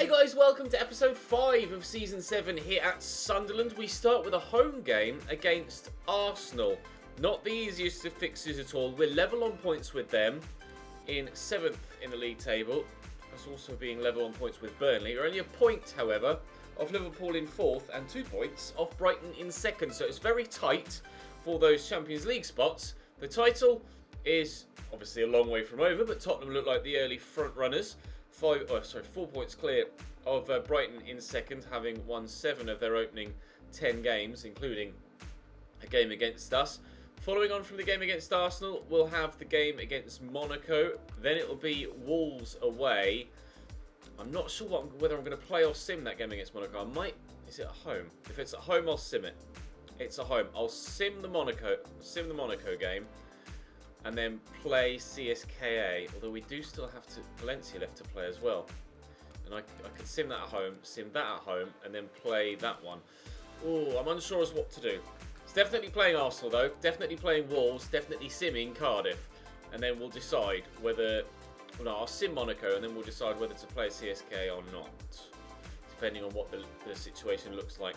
guys, welcome to episode 5 of season 7 here at Sunderland. We start with a home game against Arsenal. Not the easiest of fixtures at all. We're level on points with them in 7th in the league table. That's also being level on points with Burnley. We're only a point, however, of Liverpool in 4th and 2 points off Brighton in 2nd. So it's very tight for those Champions League spots. The title is obviously a long way from over, but Tottenham look like the early front runners. 4 points clear of Brighton in 2nd, having won 7 of their opening 10 games, including a game against us. Following on from the game against Arsenal, we'll have the game against Monaco. Then it will be Wolves away. I'm not sure whether I'm going to play or sim that game against Monaco. I might. Is it at home? If it's at home, I'll sim it. It's at home. I'll sim the Monaco game, and then play CSKA. Although we do still have Valencia left to play as well. And I could sim that at home, sim that at home, and then play that one. Oh, I'm unsure as what to do. It's definitely playing Arsenal though. Definitely playing Wolves. Definitely simming Cardiff, and then we'll decide whether. Well, no, I'll sim Monaco, and then we'll decide whether to play CSK or not, depending on what the situation looks like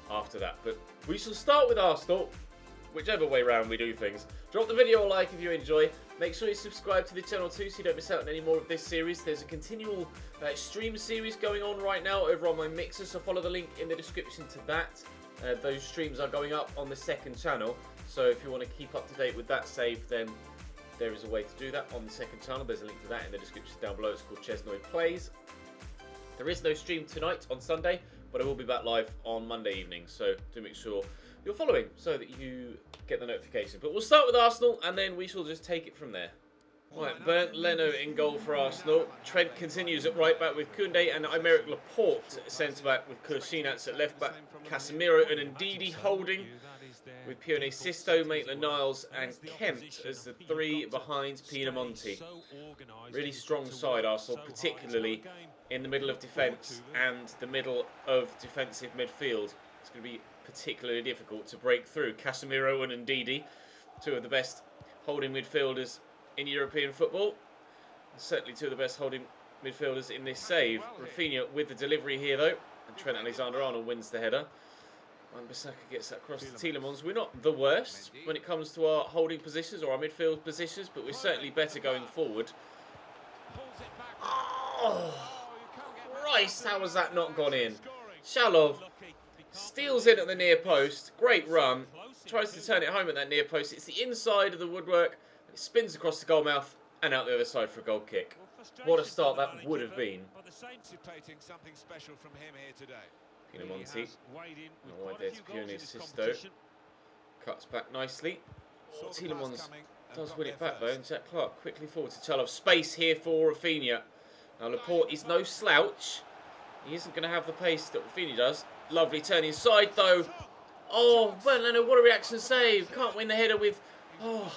after that. But we shall start with Arsenal, whichever way round we do things. Drop the video a like if you enjoy. Make sure you subscribe to the channel too so you don't miss out on any more of this series. There's a continual stream series going on right now over on my Mixer, so follow the link in the description to that. Those streams are going up on the 2nd channel, so if you want to keep up to date with that save, then there is a way to do that on the 2nd channel. There's a link to that in the description down below. It's called Chesnoy Plays. There is no stream tonight on Sunday, but I will be back live on Monday evening, so do make sure you're following so that you get the notification. But we'll start with Arsenal, and then we shall just take it from there. Right, Bernd Leno in goal for Arsenal. Trent continues at right back with Koundé and Aymeric Laporte at centre back with Kolasinac at left back. Casemiro and Ndidi holding with Pione Sisto, Maitland-Niles and Kent as the 3 behind Pinamonti. Really strong side, Arsenal, particularly in the middle of defence and the middle of defensive midfield. It's going to be particularly difficult to break through. Casemiro and Ndidi, 2 of the best holding midfielders in European football. Certainly 2 of the best holding midfielders in this save. Rafinha with the delivery here though, and Trent Alexander-Arnold wins the header. Wan-Bissaka gets that across to Tielemans. We're not the worst when it comes to our holding positions or our midfield positions, but we're certainly better going forward. Oh, Christ, how has that not gone in? Shalov steals in at the near post. Great run. Tries to turn it home at that near post. It's the inside of the woodwork. It spins across the goal mouth and out the other side for a goal kick. What a start that would have been. Pinamonti. Oh, wide there to Pione Sisto. Cuts back nicely. Tielemans does win it back though, and Jack Clark quickly forward to Chalov. Space here for Rafinha. Now Laporte is no slouch. He isn't going to have the pace that Rafinha does. Lovely turn inside though. Oh, well, Leno, what a reaction save. Can't win the header with... Oh,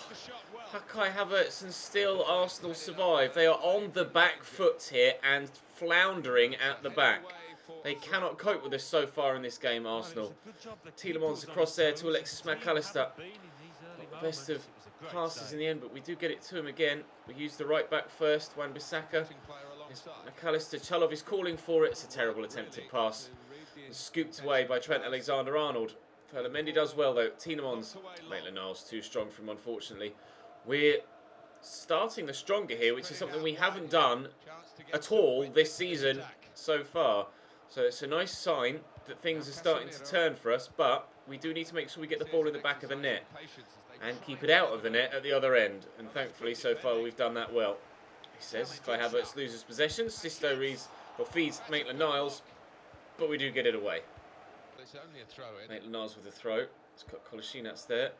Kai Havertz, and still Arsenal survive. They are on the back foot here and floundering at the back. They cannot cope with this so far in this game, Arsenal. Tielemans across there to Alexis McAllister. Not the best of passes in the end, but we do get it to him again. We use the right back first, Wan-Bissaka. McAllister, Chalov is calling for it. It's a terrible attempted pass. Scooped away by Trent Alexander-Arnold. Mendy does well though. Tielemans, Maitland-Niles too strong for him, unfortunately. We're starting the stronger here, which is something we haven't done at all this season so far. So it's a nice sign that things are starting to turn for us, but we do need to make sure we get the ball in the back of the net and keep it out of the net at the other end. And thankfully, so far, we've done that well. He says, Kai Havertz loses possession. Sisto feeds Maitland-Niles, but we do get it away. Maitland-Niles with a throw. It's got Kolasinac there.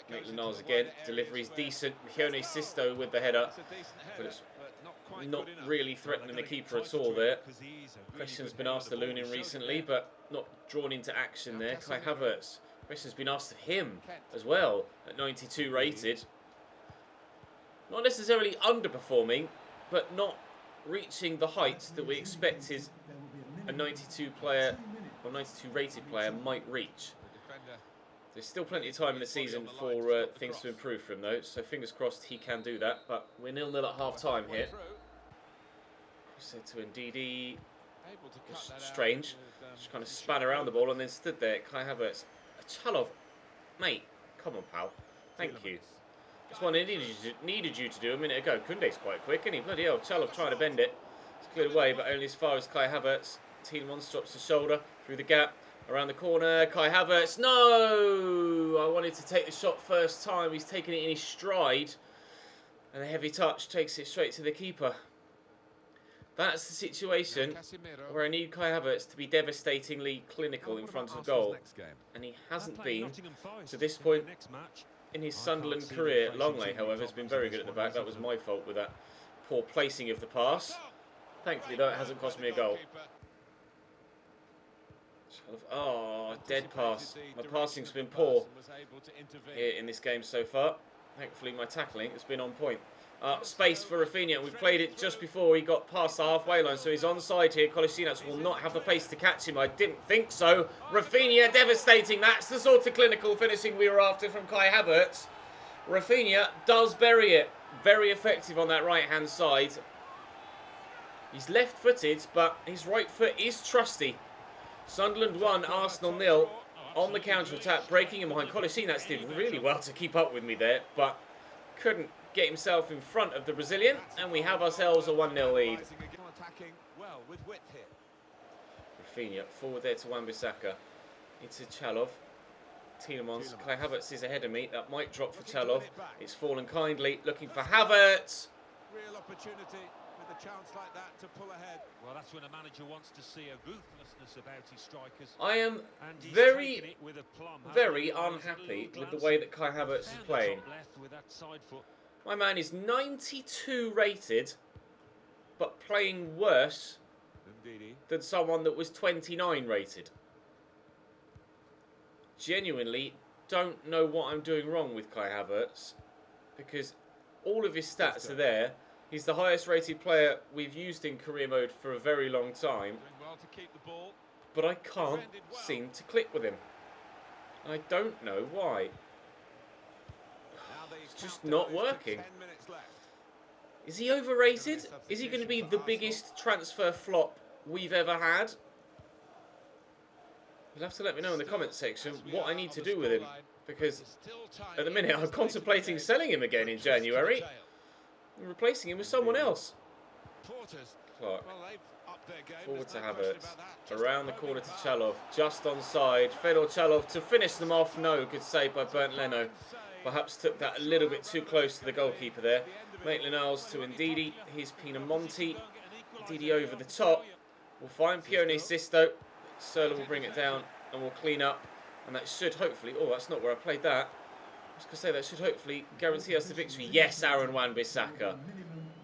Maitland-Niles again. Delivery's decent. Pione Sisto with the header, but it's not really threatening the keeper at all there. Question's been asked of Lunin recently, but not drawn into action there. Kai Havertz. Question's been asked of him as well at 92 rated. Not necessarily underperforming, but not reaching the heights that we expected a 92 player or 92 rated player might reach. There's still plenty of time in the season for things to improve for him though, so fingers crossed he can do that. But we're 0-0 at half time here. Cross to Ndidi. Strange. Just kind of span around the ball and then stood there. Kai Havertz. Chalov. Mate, come on, pal. Thank you. That's what I needed you to do a minute ago. Koundé's quite quick, isn't he? Bloody hell. Chalov trying to bend it. It's cleared away, but only as far as Kai Havertz. Tielemans drops the shoulder through the gap. Around the corner. Kai Havertz. No! I wanted to take the shot first time. He's taken it in his stride. And a heavy touch takes it straight to the keeper. That's the situation where I need Kai Havertz to be devastatingly clinical in front of goal. And he hasn't been to this point in his Sunderland career. Longley, however, has been very good at the back. That was my fault with that poor placing of the pass. Thankfully, though, it hasn't cost me a goal. Oh, dead pass. My passing's been poor here in this game so far. Thankfully, my tackling has been on point. Space for Rafinha. We've played it just before he got past the halfway line, so he's onside here. Kolasinac will not have the pace to catch him. I didn't think so. Rafinha, devastating. That's the sort of clinical finishing we were after from Kai Havertz. Rafinha does bury it. Very effective on that right-hand side. He's left-footed, but his right foot is trusty. Sunderland 1, Arsenal 0. On the counter-attack, breaking him behind. Kolasinac did really well to keep up with me there, but couldn't get himself in front of the Brazilian, and we have ourselves a 1-0 lead. Rafinha, forward there to Wan-Bissaka. Into Chalov. Tielemans. Kai Havertz is ahead of me. That might drop for Chalov. It's fallen kindly. Looking for Havertz. Real opportunity with a chance like that to pull ahead. Well, that's when a manager wants to see a ruthlessness about his strikers. I am very unhappy with the way that Kai Havertz is playing. My man is 92 rated, but playing worse than someone that was 29 rated. Genuinely don't know what I'm doing wrong with Kai Havertz, because all of his stats are there. He's the highest rated player we've used in career mode for a very long time, but I can't seem to click with him. I don't know why. It's just not working. Is he overrated? Is he going to be the biggest transfer flop we've ever had? You'll have to let me know in the comments section what I need to do with him, because at the minute I'm contemplating selling him again in January and replacing him with someone else. Clark. Forward to Havertz. Around the corner to Chalov. Just onside. Fedor Chalov to finish them off. No, good save by Bernd Leno. Perhaps took that a little bit too close to the goalkeeper there. Maitland-Niles to Ndidi. Here's Pinamonti. Ndidi over the top. We'll find Pione Sisto. Serla will bring it down and we'll clean up. And that should hopefully... Oh, that's not where I played that. I was going to say that should hopefully guarantee us the victory. Yes, Aaron Wan-Bissaka.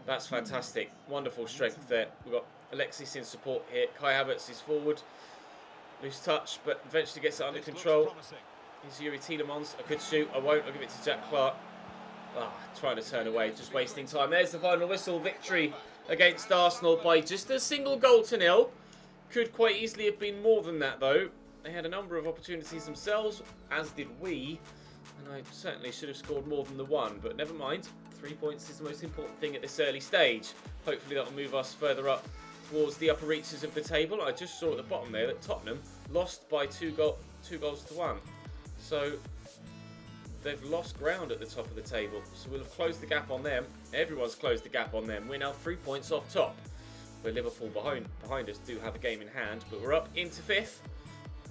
That's fantastic. Wonderful strength there. We've got Alexis in support here. Kai Havertz is forward. Loose touch, but eventually gets it under control. Here's Yuri Tielemans. I could shoot. I won't. I'll give it to Jack Clark. Trying to turn away. Just wasting time. There's the final whistle. Victory against Arsenal by just a single goal to nil. Could quite easily have been more than that, though. They had a number of opportunities themselves, as did we. And I certainly should have scored more than the one. But never mind. 3 points is the most important thing at this early stage. Hopefully that will move us further up towards the upper reaches of the table. I just saw at the bottom there that Tottenham lost by two goals to one. So they've lost ground at the top of the table. So we'll have closed the gap on them. Everyone's closed the gap on them. We're now 3 points off top. Where Liverpool behind us do have a game in hand. But we're up into 5th.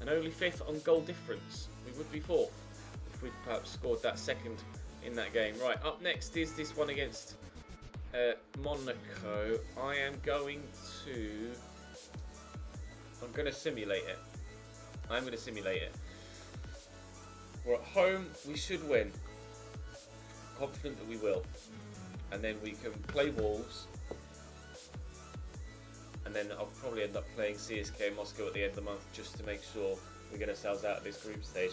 And only 5th on goal difference. We would be 4th if we'd perhaps scored that second in that game. Right, up next is this one against Monaco. I'm going to simulate it. I'm going to simulate it. We're at home. We should win. Confident that we will. And then we can play Wolves. And then I'll probably end up playing CSK Moscow at the end of the month just to make sure we get ourselves out of this group stage.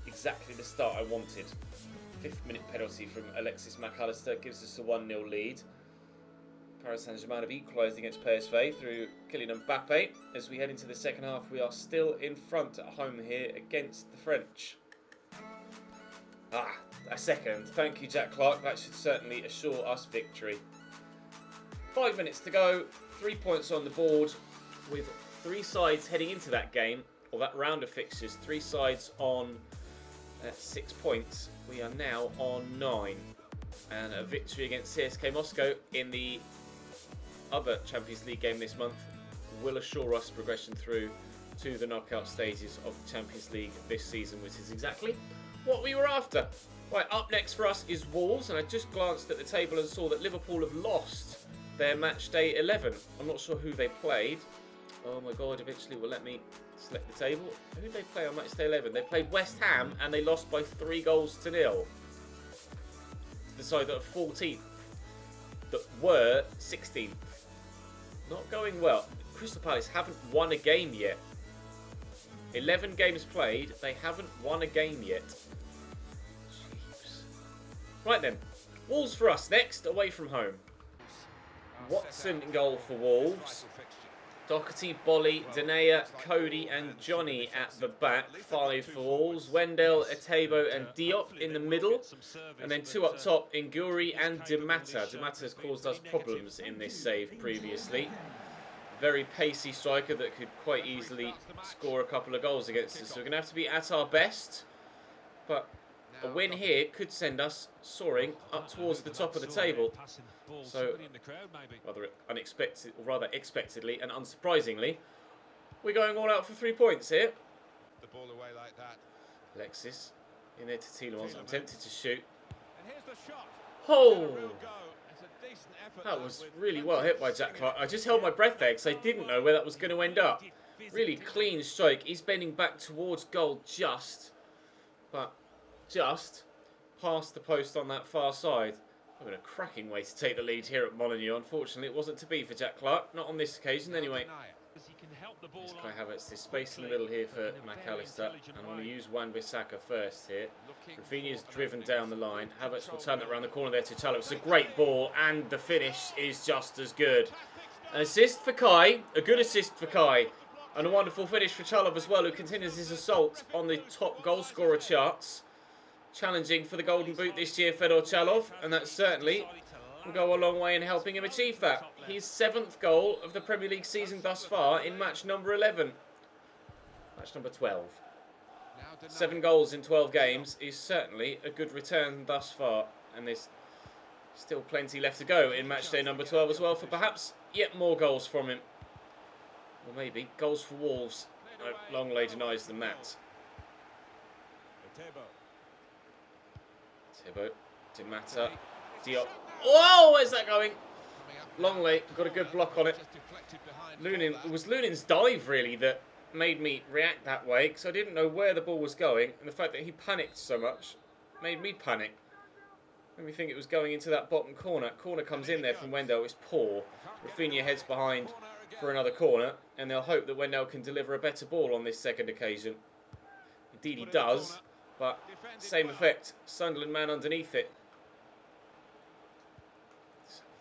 Exactly the start I wanted. 5th minute penalty from Alexis McAllister gives us a 1-0 lead. Paris Saint-Germain have equalised against PSV through Kylian Mbappe. As we head into the second half, we are still in front at home here against the French. A second. Thank you, Jack Clark. That should certainly assure us victory. 5 minutes to go. 3 points on the board. with 3 sides heading into that game, or that round of fixtures, 3 sides on 6 points. We are now on 9. And a victory against CSK Moscow in the other Champions League game this month will assure us progression through to the knockout stages of the Champions League this season, which is exactly what we were after. Right, up next for us is Wolves, and I just glanced at the table and saw that Liverpool have lost their match day 11. I'm not sure who they played. Oh my god, eventually will let me select the table. Who did they play on match day 11? They played West Ham and they lost by 3-0 to the side that are 14th, that were 16th. Not going well. Crystal Palace haven't won a game yet. 11 games played, they haven't won a game yet. Jeez. Right then, Wolves for us next, away from home. Watson in goal for Wolves. Doherty, Bolly, Denea, Cody and Johnny at the back. 5 for Wolves. Wendell, Etebo and Diop in the middle. And then 2 up top, Nguri and Dimata. Dimata has caused us problems in this save previously. Very pacey striker that could quite easily score a couple of goals against us. So we're going to have to be at our best. But a win here could send us soaring up towards the top of the table. So, rather unexpected, or rather expectedly and unsurprisingly, we're going all out for 3 points here. The ball away like that. Alexis in there to Tielemans. I'm tempted to shoot. Oh! That was really well hit by Jack Clark. I just held my breath there because I didn't know where that was going to end up. Really clean strike. He's bending back towards goal just past the post on that far side. Having a cracking way to take the lead here at Molineux. Unfortunately, it wasn't to be for Jack Clark. Not on this occasion, anyway. There's Kai Havertz. There's space in the middle here for McAllister. And I'm going to use Wan-Bissaka first here. Rafinha's driven down the line. Havertz will turn it around the corner there to Chalov. It's a great ball, and the finish is just as good. An assist for Kai. A good assist for Kai. And a wonderful finish for Chalov as well, who continues his assault on the top goal scorer charts. Challenging for the Golden Boot this year, Fedor Chalov, and that certainly will go a long way in helping him achieve that. His 7th goal of the Premier League season thus far in match number 11. Match number 12. 7 goals in 12 games is certainly a good return thus far, and there's still plenty left to go in match day number 12 as well for perhaps yet more goals from him. Or maybe goals for Wolves. No, Longley denies them that. Etebo, Dimata, Diop. Whoa, where's that going? Longley got a good block on it. It was Lunin's dive really that made me react that way because I didn't know where the ball was going, and the fact that he panicked so much made me panic. Made me think it was going into that bottom corner. Corner comes in there from Wendell. It's poor. Rafinha heads behind for another corner, and they'll hope that Wendell can deliver a better ball on this second occasion. Indeed he does. But same effect, Sunderland man underneath it.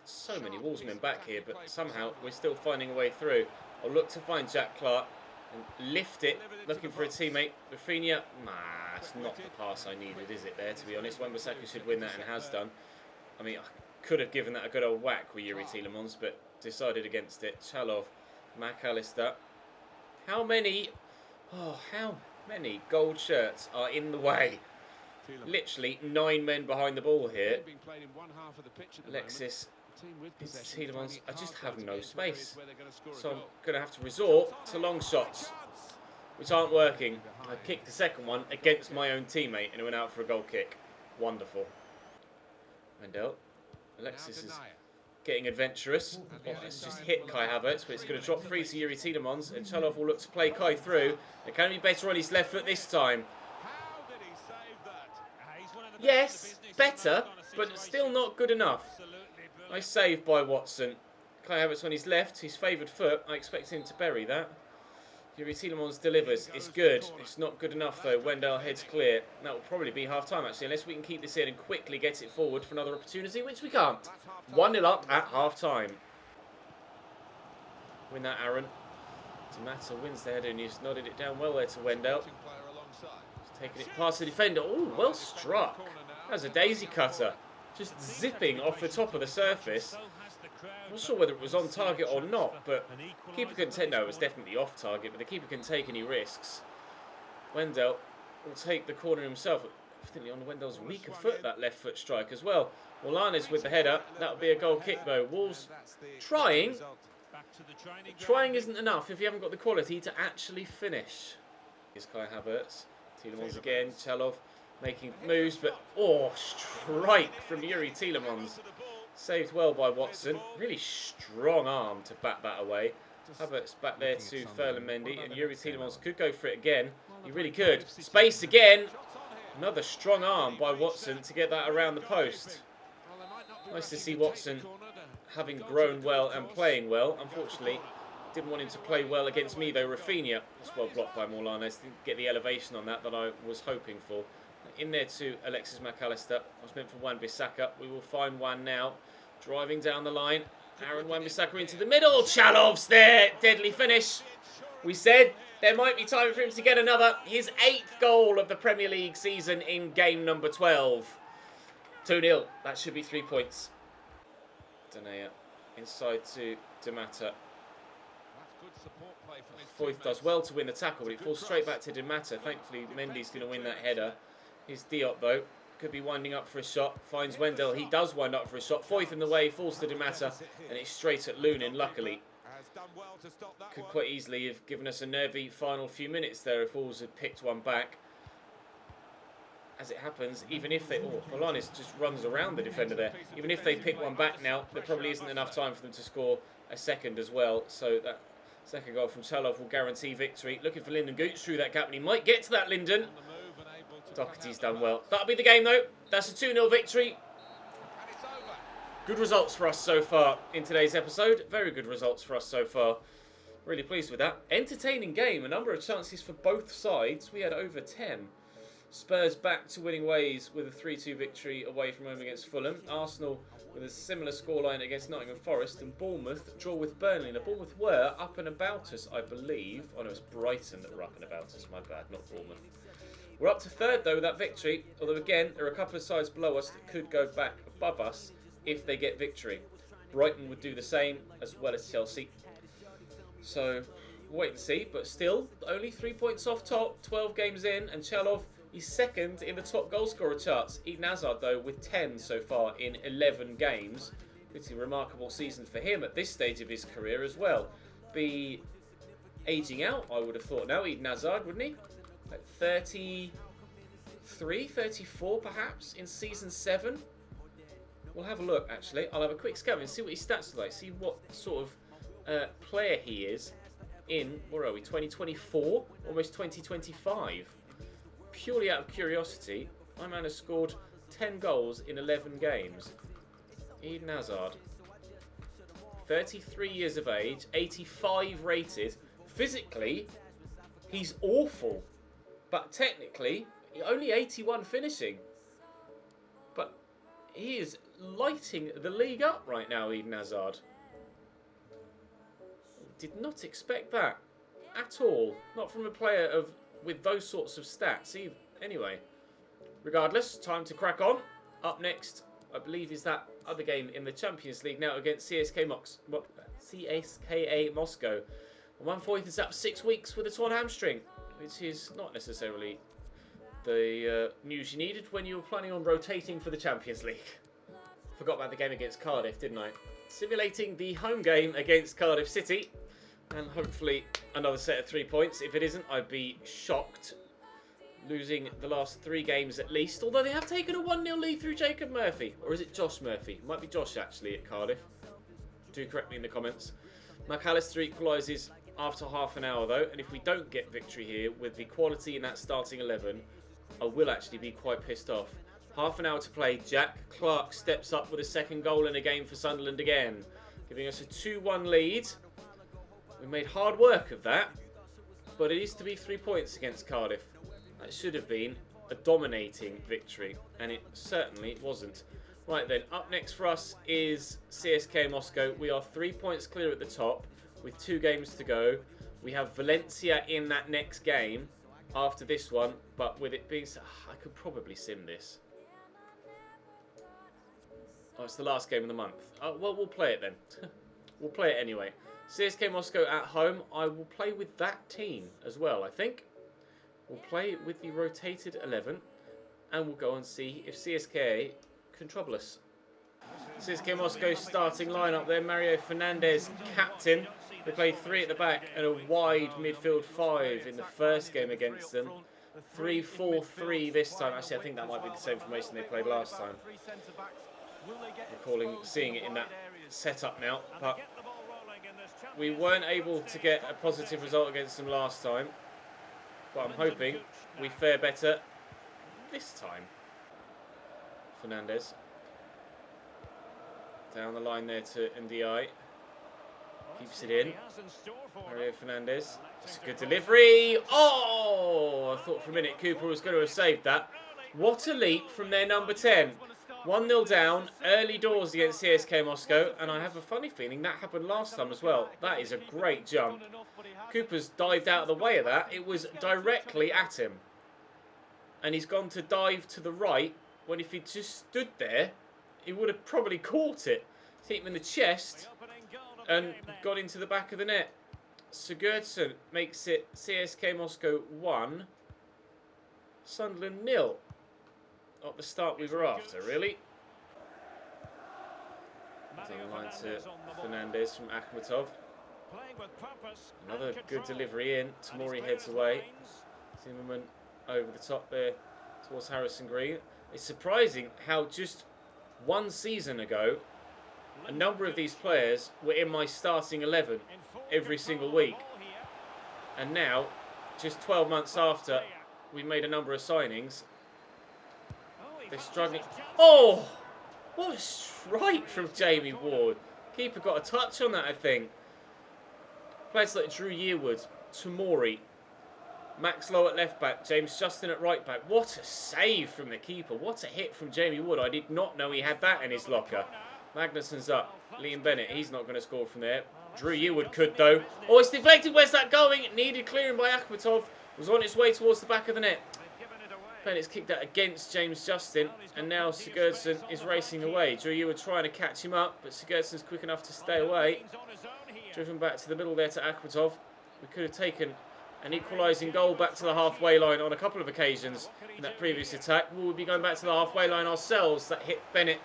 So many Wolvesmen back here, but somehow we're still finding a way through. I'll look to find Jack Clark and lift it, looking for a teammate. Rafinha, it's not the pass I needed, is it there, to be honest? Wan-Bissaka should win that and has done. I mean, I could have given that a good old whack with Yuri Tielemans, but decided against it. Chalov, McAllister. How many gold shirts are in the way? Literally 9 men behind the ball here. Alexis, Tielemans. I just have no space. So I'm going to have to resort to long shots, which aren't working. I kicked the second one against my own teammate and it went out for a goal kick. Wonderful. Wendell. Alexis is getting adventurous. It's just hit Kai Havertz, but it's going to drop free to Yuri Tielemans, and Chalov will look to play Kai through. It can be better on his left foot this time. Yes, better, but still not good enough. Nice save by Watson. Kai Havertz on his left, his favoured foot. I expect him to bury that. Yuri Tielemans delivers. It's good. It's not good enough though. Wendell heads clear. That will probably be half time actually, unless we can keep this in and quickly get it forward for another opportunity, which we can't. 1-0 up at half time. Win that, Aaron. Dimata wins the header and he's nodded it down well there to Wendell. He's taking it past the defender. Oh, well struck. That was a daisy cutter. Just zipping off the top of the surface. I'm not sure whether it was on target or not, but keeper couldn't take. No, it was definitely off target, but the keeper couldn't take any risks. Wendell will take the corner himself. I think on Wendell's weaker foot, that left foot strike as well. Morlanes with the header. That would be a goal kick though. Wolves trying. Trying isn't enough if you haven't got the quality to actually finish. Here's Kai Havertz. Tielemans again. Chalov making moves, but strike from Yuri Tielemans. Saved well by Watson. Really strong arm to bat that away. Havertz back there to Ferland Mendy, and Yuri Tielemans could go for it again. He really could. Space again. Another strong arm by Watson to get that around the post. Nice to see Watson having grown well and playing well. Unfortunately, didn't want him to play well against me though. Rafinha, it's well blocked by Morlanes. Didn't get the elevation on that I was hoping for. In there to Alexis McAllister. Was meant for Wan-Bissaka. We will find one now. Driving down the line. Aaron Wan-Bissaka into the middle. Chalov's there. Deadly finish. We said there might be time for him to get another. His 8th goal of the Premier League season in game number 12. 2-0. That should be 3 points. Danea inside to Dimata. Foyth does well to win the tackle, but it falls straight back to Dimata. Thankfully, Mendy's going to win that header. Here's Diop, though. Could be winding up for a shot. Finds Wendell. He does wind up for a shot. Foyth in the way. Falls to Dimata. And it's straight at Lunin, luckily. Could quite easily have given us a nervy final few minutes there if Wolves had picked one back. As it happens, even if they... Polanis just runs around the defender there. Even if they pick one back now, there probably isn't enough time for them to score a second as well. So that second goal from Chalov will guarantee victory. Looking for Lyndon Gooch through that gap, and he might get to that, Lyndon. Doherty's done well. That'll be the game, though. That's a 2-0 victory. Good results for us so far in today's episode. Very good results for us so far. Really pleased with that. Entertaining game. A number of chances for both sides. We had over 10. Spurs back to winning ways with a 3-2 victory away from home against Fulham. Arsenal with a similar scoreline against Nottingham Forest. And Bournemouth draw with Burnley. Now, Bournemouth were up and about us, I believe. Oh, no, it's Brighton that were up and about us. My bad, not Bournemouth. We're up to 3rd, though, with that victory. Although, again, there are a couple of sides below us that could go back above us if they get victory. Brighton would do the same, as well as Chelsea. So, wait and see. But still, only 3 points off top. 12 games in. And Chalov is 2nd in the top goalscorer charts. Eden Hazard, though, with 10 so far in 11 games. Pretty remarkable season for him at this stage of his career as well. Be ageing out, I would have thought now, Eden Hazard, wouldn't he? At 33, 34 perhaps in season 7. We'll have a look actually. I'll have a quick scan and see what his stats are like. See what sort of player he is in, where are we, 2024? Almost 2025. Purely out of curiosity, my man has scored 10 goals in 11 games. Eden Hazard. 33 years of age, 85 rated. Physically, he's awful. But technically, only 81 finishing. But he is lighting the league up right now, Eden Hazard. Did not expect that at all. Not from a player with those sorts of stats either. Anyway, regardless, time to crack on. Up next, I believe, is that other game in the Champions League now against CSKA Moscow. And Wan-Foyth is up 6 weeks with a torn hamstring, which is not necessarily the news you needed when you were planning on rotating for the Champions League. Forgot about the game against Cardiff, didn't I? Simulating the home game against Cardiff City, and hopefully another set of 3 points. If it isn't, I'd be shocked. Losing the last 3 games at least, although they have taken a 1-0 lead through Jacob Murphy. Or is it Josh Murphy? It might be Josh, actually, at Cardiff. Do correct me in the comments. McAllister equalises after half an hour, though, and if we don't get victory here with the quality in that starting 11, I will actually be quite pissed off. Half an hour to play. Jack Clark steps up with a second goal in a game for Sunderland again, giving us a 2-1 lead. We made hard work of that, but it is to be 3 points against Cardiff. That should have been a dominating victory, and it certainly wasn't. Right then, up next for us is CSKA Moscow. We are 3 points clear at the top with 2 games to go. We have Valencia in that next game after this one, but with it being... I could probably sim this. Oh, it's the last game of the month. Oh, well, we'll play it then. We'll play it anyway. CSK Moscow at home. I will play with that team as well, I think. We'll play with the rotated 11. And we'll go and see if CSK can trouble us. CSK Moscow starting lineup there. Mario Fernandez, captain. They played 3 at the back and a wide midfield 5 in the first game against them. 3-4-3 this time. Actually, I think that might be the same formation they played last time. Seeing it in that setup now, but we weren't able to get a positive result against them last time. But I'm hoping we fare better this time. Fernandez. Down the line there to NDI. Keeps it in. Mario Fernandez. That's a good delivery. Oh! I thought for a minute Cooper was going to have saved that. What a leap from their number 10. 1-0 down, early doors against CSK Moscow, and I have a funny feeling that happened last time as well. That is a great jump. Cooper's dived out of the way of that. It was directly at him. And he's gone to dive to the right, when if he'd just stood there, he would have probably caught it. Hit him in the chest and got into the back of the net. Sigurdsson makes it CSK Moscow 1, Sunderland 0. Not the start we were after, really. Down the line to Fernandez from Akhmatov. Another good delivery in. Tamori heads away. Zimmerman over the top there towards Harrison Green. It's surprising how just 1 season ago, a number of these players were in my starting 11 every single week. And now, just 12 months after, we made a number of signings. They're struggling. Oh! What a strike from Jamie Ward. Keeper got a touch on that, I think. Players like Drew Yearwood, Tamori, Max Lowe at left back, James Justin at right back. What a save from the keeper. What a hit from Jamie Ward. I did not know he had that in his locker. Magnussen's up. Liam Bennett, he's not going to score from there. Drew Yearwood could, though. Oh, it's deflected. Where's that going? It needed clearing by Akhmatov. Was on its way towards the back of the net. Bennett's kicked that against James Justin, and now Sigurdsson is racing away. Drew Yearwood trying to catch him up, but Sigurdsson's quick enough to stay away. Driven back to the middle there to Akhmatov. We could have taken an equalising goal back to the halfway line on a couple of occasions in that previous attack. Will we be going back to the halfway line ourselves? That hit Bennett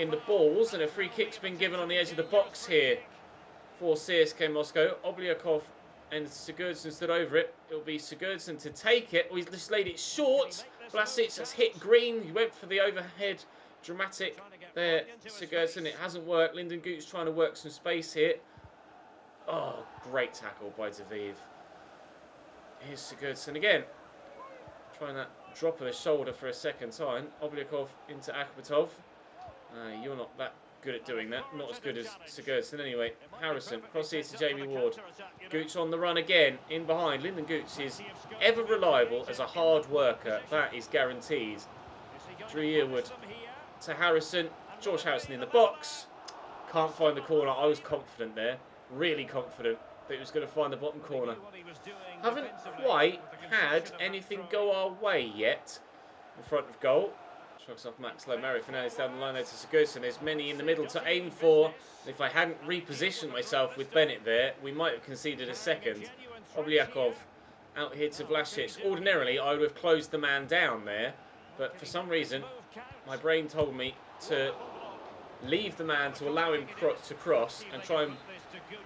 in the balls, and a free kick's been given on the edge of the box here for CSK Moscow. Obliakov and Sigurdsson stood over it. It'll be Sigurdsson to take it. Oh, he's just laid it short. Blasic has hit Green. He went for the overhead. Dramatic there, Sigurdsson. It hasn't worked. Lyndon Gooch trying to work some space here. Oh, great tackle by Daviv. Here's Sigurdsson again. Trying that drop of the shoulder for a second time. Obliakov into Akhmatov. You're not that good at doing that. Not as good as Sigurdsson anyway. Harrison, cross here to Jamie Ward. Gooch on the run again, in behind. Lyndon Gooch is ever reliable as a hard worker. That is guaranteed. Drew Yearwood to Harrison. George Harrison in the box. Can't find the corner. I was confident there. Really confident that he was going to find the bottom corner. Haven't quite had anything go our way yet in front of goal. Shrugs off Max Lowe. Mario Fernandez down the line there to Sigurdsson. There's many in the middle to aim for. If I hadn't repositioned myself with Bennett there, we might have conceded a second. Obliakov out here to Vlasic. Ordinarily, I would have closed the man down there, but for some reason, my brain told me to leave the man to allow him to cross and try and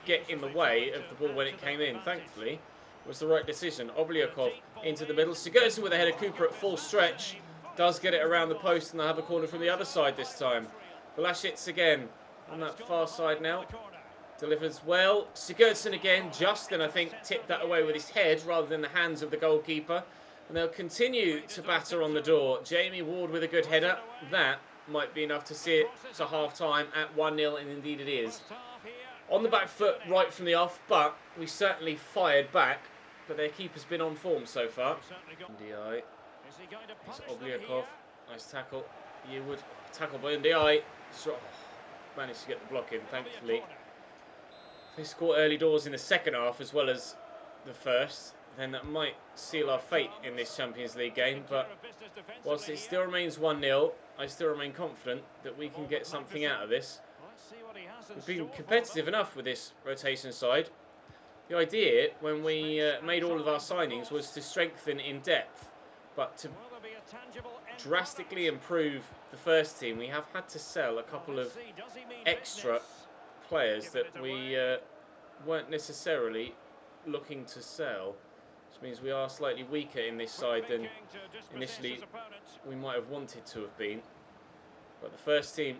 get in the way of the ball when it came in. Thankfully, it was the right decision. Obliakov into the middle. Sigurdsson with a header. Cooper at full stretch. Does get it around the post, and they'll have a corner from the other side this time. Vlasic again on that far side now. Delivers well. Sigurdsson again. Justin, I think, tipped that away with his head rather than the hands of the goalkeeper. And they'll continue to batter on the door. Jamie Ward with a good header. That might be enough to see it to half-time at 1-0, and indeed it is. On the back foot right from the off, but we certainly fired back. But their keeper's been on form so far. NDI. It's Obliakov. Nice tackle. Yearwood. Tackle by NDI. Managed to get the block in, thankfully. They scored early doors in the second half as well as the first. then that might seal our fate in this Champions League game. But whilst it still remains 1-0, I still remain confident that we can get something out of this. We've been competitive enough with this rotation side. The idea, when we made all of our signings, was to strengthen in depth. But to drastically improve the first team, we have had to sell a couple of extra players that we weren't necessarily looking to sell. Which means we are slightly weaker in this side than initially we might have wanted to have been. But the first team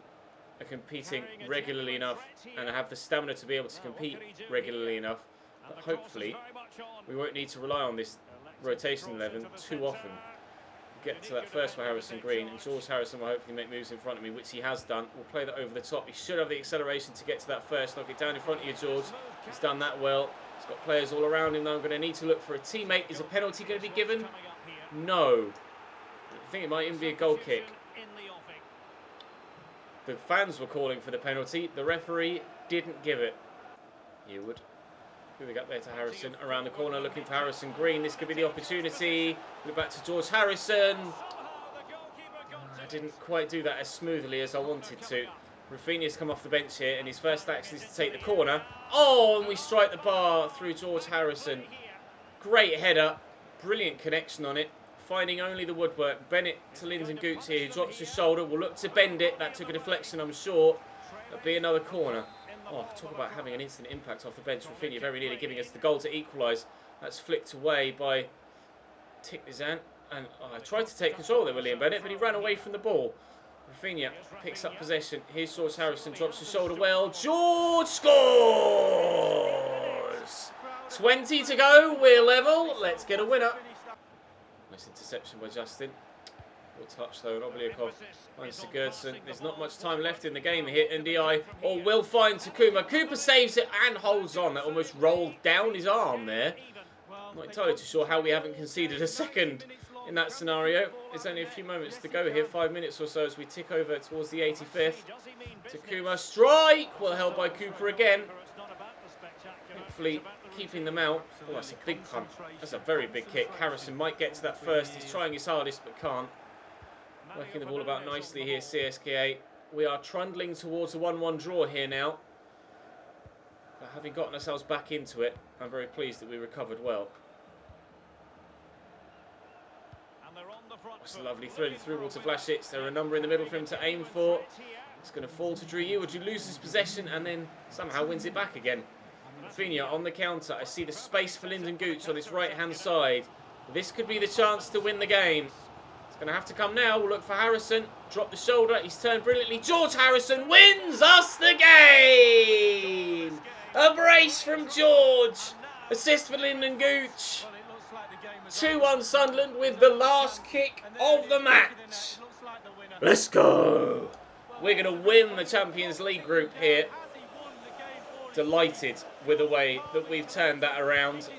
are competing regularly enough and have the stamina to be able to compete regularly enough that hopefully we won't need to rely on this rotation 11 too often. Get to that first for Harrison Green, and George Harrison will hopefully make moves in front of me, which he has done. We'll play that over the top. He should have the acceleration to get to that first. Knock it down in front of you, George. He's done that well. He's got players all around him. Now I'm going to need to look for a teammate. Is a penalty going to be given? No. I think it might even be a goal kick. The fans were calling for the penalty. The referee didn't give it. Heward. Who we got there to Harrison. Around the corner looking for Harrison Green. This could be the opportunity. Look back to George Harrison. I didn't quite do that as smoothly as I wanted to. Rafinha's come off the bench here, and his first action is to take the corner. Oh, and we strike the bar through George Harrison. Great header. Brilliant connection on it. Finding only the woodwork. Bennett to Lyndon Gooch here. He drops his shoulder. Will look to bend it. That took a deflection, I'm sure. That'll be another corner. Oh, talk about having an instant impact off the bench. Rafinha very nearly giving us the goal to equalise. That's flicked away by Tiknizan. And I tried to take control there with Liam Bennett, but he ran away from the ball. Rafinha picks up possession. Here's George Harrison. Drops his shoulder well. George scores! 20 to go. We're level. Let's get a winner. Nice interception by Justin. Full touch though, Obliakov finds Sigurdsson. There's not much time left in the game here. NDI will find Takuma. Cooper saves it and holds on. That almost rolled down his arm there. Not entirely too sure how we haven't conceded a second in that scenario. There's only a few moments to go here, 5 minutes or so as we tick over towards the 85th. Takuma strike, well held by Cooper again. Hopefully keeping them out. Oh, that's a big punt. That's a very big kick. Harrison might get to that first. He's trying his hardest but can't. Working the ball about nicely here, CSKA. We are trundling towards a 1-1 draw here now. But having gotten ourselves back into it, I'm very pleased that we recovered well. That's a lovely through ball to Vlasic. There are a number in the middle for him to aim for. It's going to fall to Drew Eward, who loses possession and then somehow wins it back again. Rafinha on the counter. I see the space for Lyndon Gooch on his right-hand side. This could be the chance to win the game. It's going to have to come now. We'll look for Harrison. Drop the shoulder. He's turned brilliantly. George Harrison wins us the game. A brace from George. Assist for Lyndon Gooch. 2-1 Sunderland with the last kick of the match. Let's go. We're going to win the Champions League group here. Delighted with the way that we've turned that around.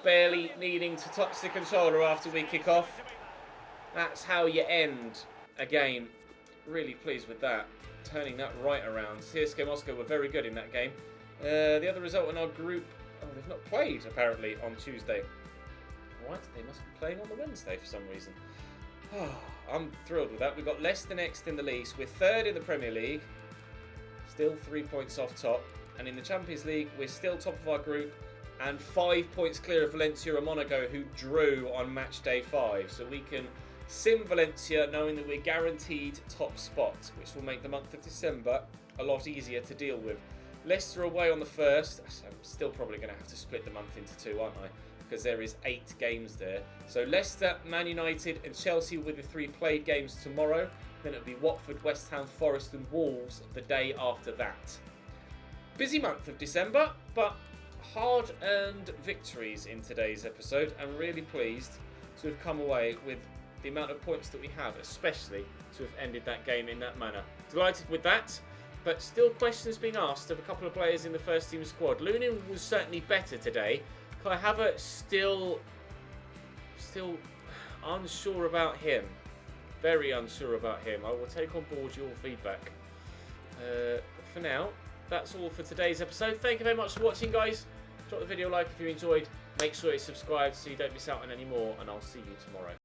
Barely needing to touch the controller after we kick off. That's how you end a game. Really pleased with that. Turning that right around. CSKA Moscow were very good in that game. The other result in our group... Oh, they've not played, apparently, on Tuesday. What? They must be playing on the Wednesday for some reason. Oh, I'm thrilled with that. We've got Leicester next in the league. So we're third in the Premier League. Still 3 points off top. And in the Champions League, we're still top of our group. And 5 points clear of Valencia and Monaco, who drew on match day 5. So we can sim Valencia knowing that we're guaranteed top spot, which will make the month of December a lot easier to deal with. Leicester away on the 1st. So I'm still probably going to have to split the month into 2, aren't I? Because there is 8 games there. So Leicester, Man United and Chelsea with the 3 played games tomorrow. Then it'll be Watford, West Ham, Forest and Wolves the day after that. Busy month of December, but hard-earned victories in today's episode. I'm really pleased to have come away with the amount of points that we have, especially to have ended that game in that manner. Delighted with that, but still questions being asked of a couple of players in the first team squad. Lunin was certainly better today. Kai Havertz still unsure about him. Very unsure about him. I will take on board your feedback. But for now, that's all for today's episode. Thank you very much for watching, guys. Drop the video a like if you enjoyed, Make sure you subscribe so you don't miss out on any more, and I'll see you tomorrow.